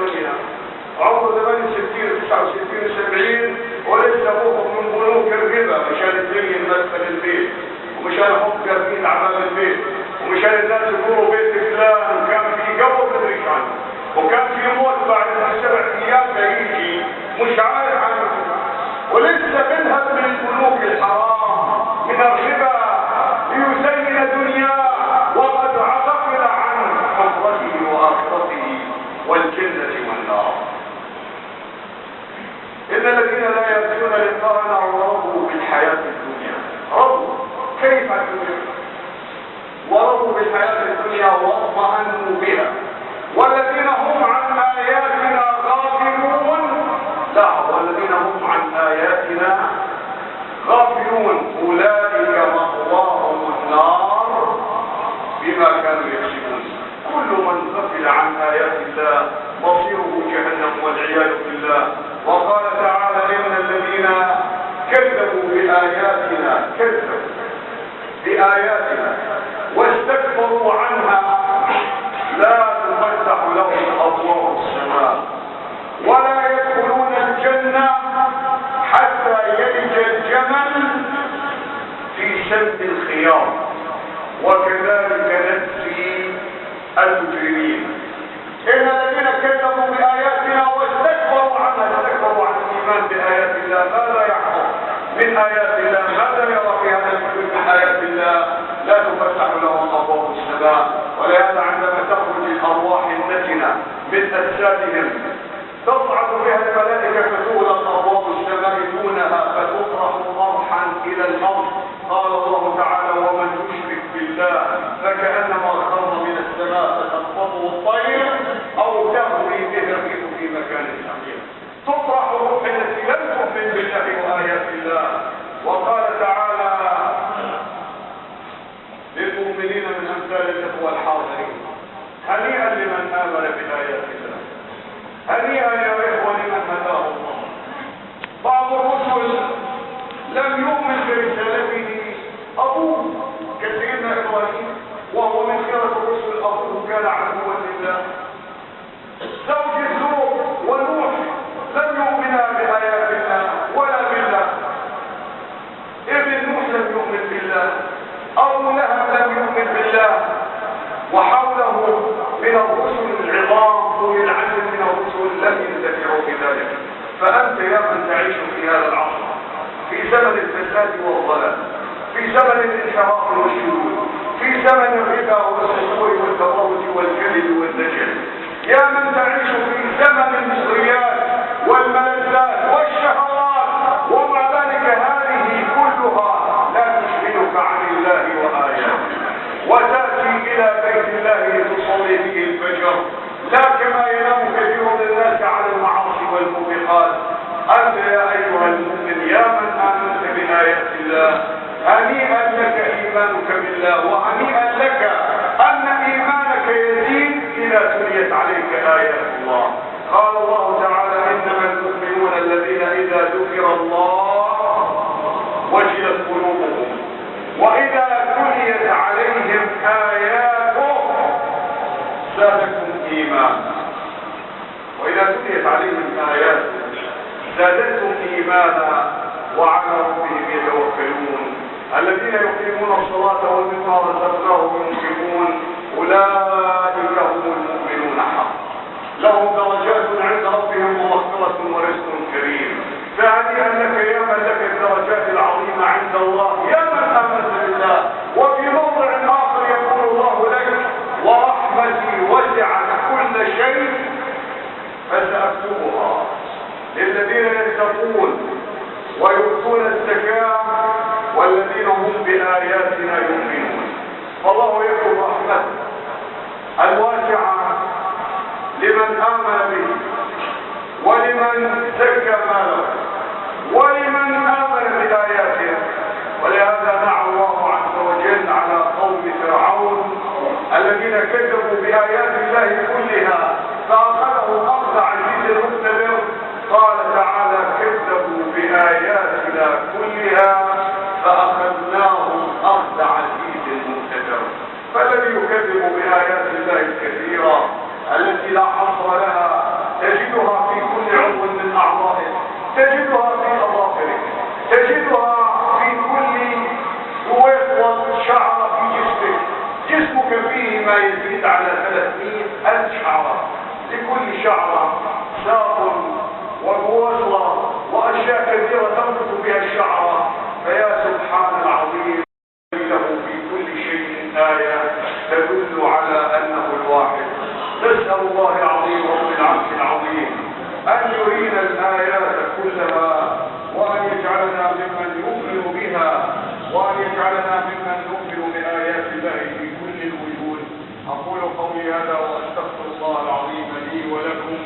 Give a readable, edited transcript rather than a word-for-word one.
الدنيا، عمره 68 69 70 ولسه ابوه من بنوك الربا مشان يزين مدخل البيت، ومشان يحط جربين اعمال البيت، ومشان الناس يقولوا بيت فلان وكان في قبر تدريش عنه، وكان في موت بعد 7 ايام يجي مش عارف عنه، ولسه بنهب من البنوك الحرام من الربا ليزين دنياه وقد غفل عن حفرته واخرته والجنه والنار. ان الذين لا يرجون لقاءنا ورضوا بالحياه الدنيا، رضوا كيف الدنيا؟ ورضوا بالحياه الدنيا واطمأنوا بها، والذين هم عن آياتنا غافلون، لا والذين هم عن آياتنا غافلون أولئك مأواهم النار بما كانوا يكسبون. كل من غفل عن آيات الله مصيره جهنم والعياذ بالله. وقال تعالى إن الذين كذبوا بآياتنا واستكبروا عنها لا تفتح لهم أبواب السماء ولا يدخلون الجنة حتى يلج الجمل في سم الخياط وكذلك نجزي المجرمين. إن الذين كذبوا بآياتنا واستكبروا عنها، استكبروا عن الإيمان بآيات الله، ماذا يحفظ من آيات الله؟ ماذا يرى في هذا الكتب من آيات الله؟ لا تفتح لهم أبواب السماء. ولهذا عندما تخرج الأرواح النتنة من أجسادهم تصعد بها الملائكة فتغلق أبواب السماء دونها فتطرح طرحا إلى الأرض. قال الله تعالى ومن يشرك بالله فكأنما خر من السماء فتخطفه الطير أو تهوي به الريح في مكان سحيق. تطرح الروح التي لم تؤمن بالله وآيات الله. وقال تعالى للمؤمنين من أمثال الإخوة الحاضرين هنيئا لمن آمن بآيات الله، هنيئا يا إخوة لمن هداه الله. بعض الرسل لم يؤمن برسالته أبوه كسيدنا إبراهيم وهو من خيرة الرسل، أبوه كان عدوا لله. زوج الزوج ونوح لم يؤمنا بآيات الله ولا بالله. ابن نوح لم يؤمن بالله، أبو لهب لم يؤمن بالله، وحوله من الرسل العظام أولي العزم من الرسل لم ينتفعوا بذلك. فأنت يا من تعيش في هذا العصر في زمن الفساد والضلال، في زمن الانحراف والشذوذ، في زمن الربا والسحور والتبرج والكذب والدجل، يا من تعيش في زمن المغريات والملذات والشهوات، ومع ذلك هذه كلها لا تشغلك عن الله وآياته، وتأتي إلى بيت الله لتصلي فيه الفجر لا كما ينام كثير من الناس على المعاصي والموبقات. أنت يا أيها المؤمن يا من آمنت بآيات الله هنيئا لك إيمانك بالله، وهنيئا لك أن إيمانك يزيد إذا تليت عليك آيات الله. قال الله تعالى إنما المؤمنون الذين إذا ذكر الله وجلت قلوبهم وإذا تليت عليهم آياته زادتهم إيمانا. وإذا تليت عليهم آياته زادتهم إيمانا وعلى ربهم يتوكلون. الذين يقيمون الصلاة ومما رزقناهم ينفقون أولئك هم المؤمنون حقا، لهم درجات عند ربهم ومغفرة ورزق كريم. فهنيئا لك يا من لك الدرجات العظيمة عند الله يا من آمنت بالله. وفي موضع آخر يقول الله لك ورحمتي وسعت كل شيء فسأكتبها للذين يتقون ويؤتون الزكاة والذين هم بآياتنا يؤمنون. فالله يكتب رحمته الواسعة لمن آمن به ولمن زكى ماله ولمن آمن بآياته. ولهذا دعا الله عز وجل على قوم فرعون الذين كذبوا بآيات الله كلها فأخذهم أخذ عزيز مقتدر. قال تعالى كذبوا بآياتنا كلها فأخذناهم أخذ عزيز مقتدر. فالذي يكذب بآيات الله الكثيرة التي لا حصر لها تجدها في كل عضو من أعضائه، تجدها في أظافره، تجدها في كل ويصل شعرة في جسمك. جسمك فيه ما يزيد على 300,000 شعرة، لكل شعرة ساق وبوصلة وأشياء كثيرة تنبت بها الشعرة. فيا سبحان العظيم، له في كل شيء آية تدل على أنه الواحد. نسأل الله العظيم رب العرش العظيم أن يرينا الآيات كلها، وأن يجعلنا ممن يؤمن بها، وأن يجعلنا ممن يؤمن بآيات الله في كل الوجود. أقول قولي هذا وأستغفر الله العظيم لي ولكم